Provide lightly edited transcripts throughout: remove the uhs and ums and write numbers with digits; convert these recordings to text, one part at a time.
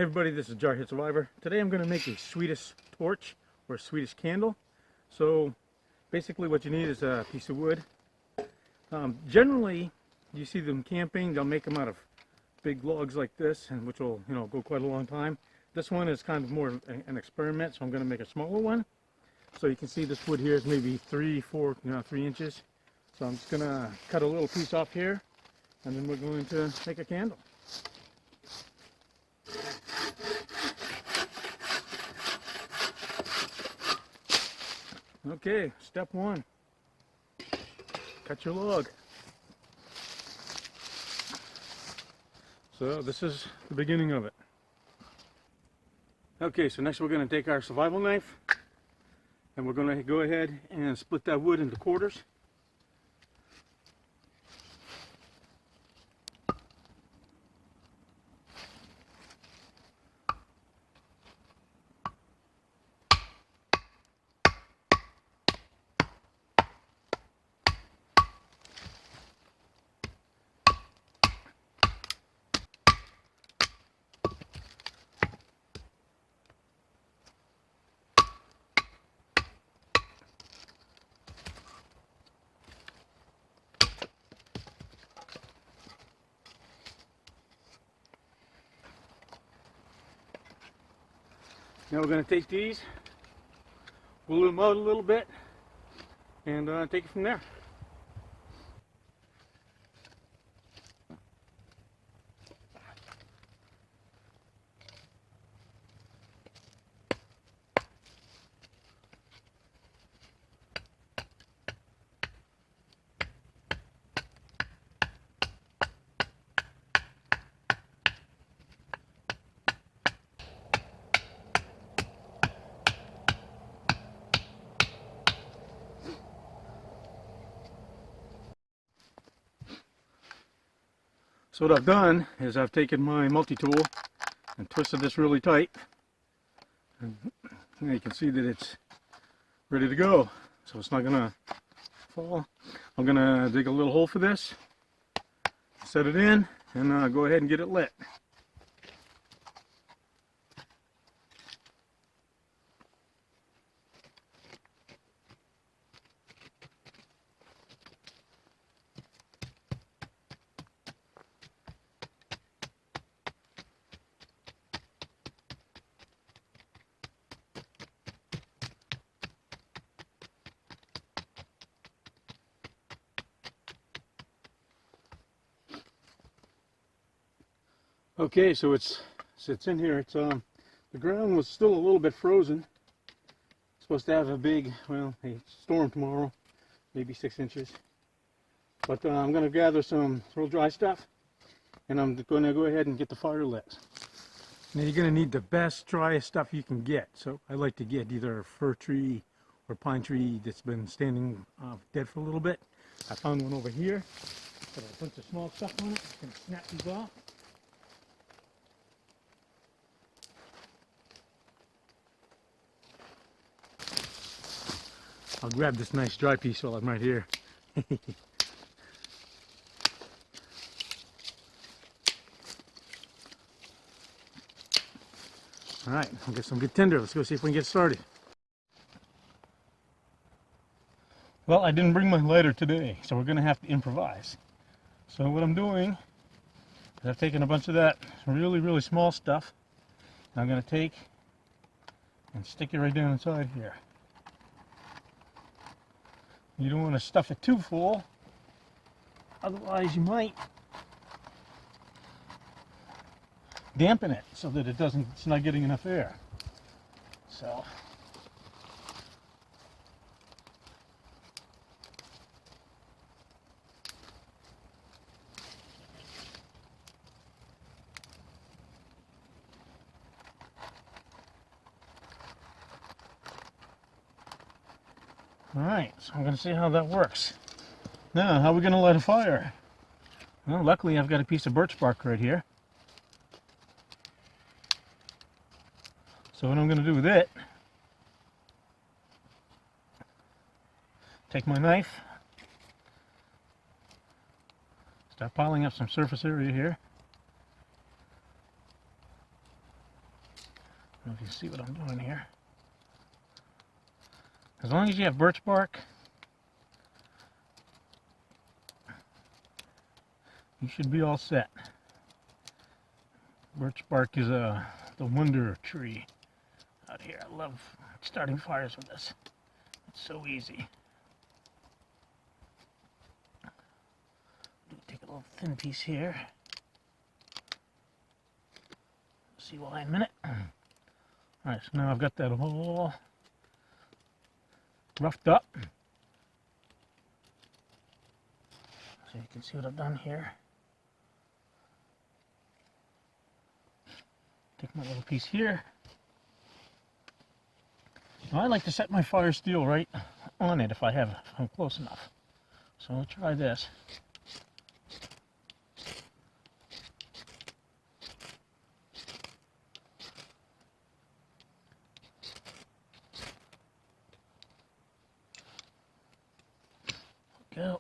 Hey everybody, this is Jarhead Survivor. Today I'm going to make a Swedish torch or a Swedish candle. So basically what you need is a piece of wood. Generally you see them camping, they'll make them out of big logs like this, and which will go quite a long time. This one is kind of more an experiment, so I'm going to make a smaller one. So you can see this wood here is maybe 3 inches. So I'm just going to cut a little piece off here, and then we're going to make a candle. Okay, step one, cut your log. So this is the beginning of it. Okay, so next we're going to take our survival knife and we're going to go ahead and split that wood into quarters. Now we're going to take these, pull them out a little bit, and take it from there. So what I've done is I've taken my multi-tool and twisted this really tight. And you can see that it's ready to go. So it's not going to fall. I'm going to dig a little hole for this, set it in, and go ahead and get it lit. Okay, so it's in here. It's the ground was still a little bit frozen. It's supposed to have a big, well, a storm tomorrow, maybe 6 inches. But I'm going to gather some real dry stuff, and I'm going to go ahead and get the fire lit. Now you're going to need the best, driest stuff you can get. So I like to get either a fir tree or pine tree that's been standing dead for a little bit. I found one over here. Got a bunch of small stuff on it. I'm going to snap these off. I'll grab this nice dry piece while I'm right here. Alright, I'll get some good tinder. Let's go see if we can get started. Well, I didn't bring my lighter today, so we're going to have to improvise. So what I'm doing is I've taken a bunch of that really small stuff, and I'm going to take and stick it right down inside here. You don't want to stuff it too full, otherwise you might dampen it so that it's not getting enough air. So alright, so I'm going to see how that works. Now, how are we going to light a fire? Well, luckily I've got a piece of birch bark right here. So what I'm going to do with it, take my knife, start piling up some surface area here. I don't know if you see what I'm doing here. As long as you have birch bark, you should be all set. Birch bark is the wonder tree out here. I love starting fires with this. It's so easy. Take a little thin piece here. See why in a minute. Alright, so now I've got that all roughed up. So you can see what I've done here. Take my little piece here. Now I like to set my fire steel right on it if I'm close enough. So I'll try this. Go.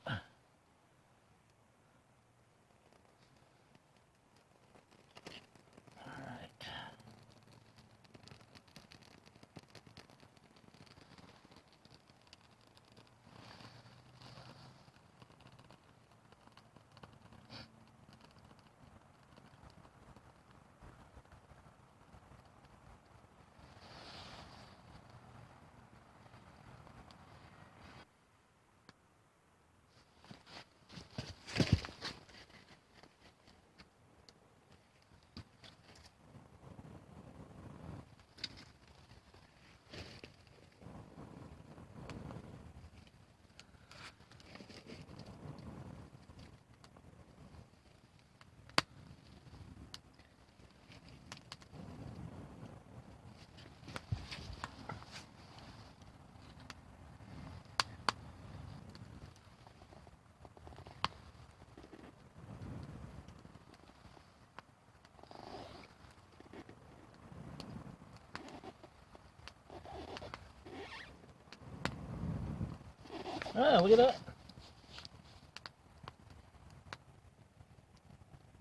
Ah, look at that.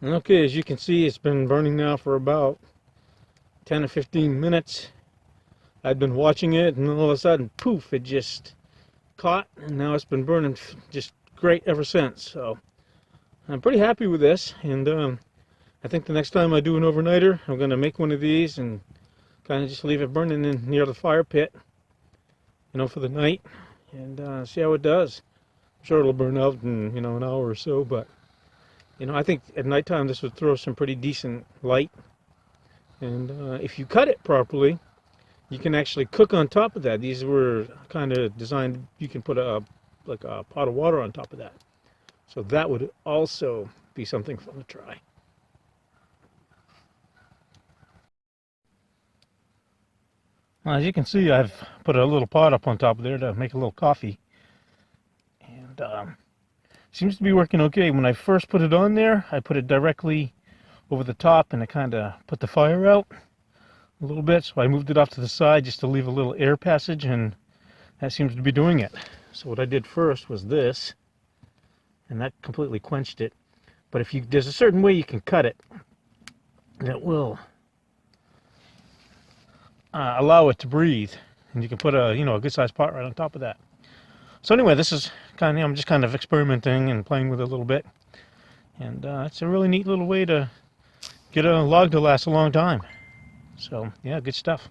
Okay, as you can see, it's been burning now for about 10 or 15 minutes. I'd been watching it, and all of a sudden, poof, it just caught, and now it's been burning just great ever since. So I'm pretty happy with this, and I think the next time I do an overnighter, I'm going to make one of these and kind of just leave it burning in near the fire pit, you know, for the night, and see how it does. I'm sure it'll burn out in, you know, an hour or so, but you know, I think at nighttime this would throw some pretty decent light. And if you cut it properly, you can actually cook on top of that. These were kind of designed, you can put like a pot of water on top of that. So that would also be something fun to try. Well, as you can see, I've put a little pot up on top of there to make a little coffee. And seems to be working okay. When I first put it on there, I put it directly over the top, and it kind of put the fire out a little bit. So I moved it off to the side just to leave a little air passage, and that seems to be doing it. So what I did first was this, and that completely quenched it. But if there's a certain way you can cut it that will allow it to breathe, and you can put a good sized pot right on top of that. So anyway, this is I'm just kind of experimenting and playing with it a little bit, and it's a really neat little way to get a log to last a long time. So yeah, good stuff.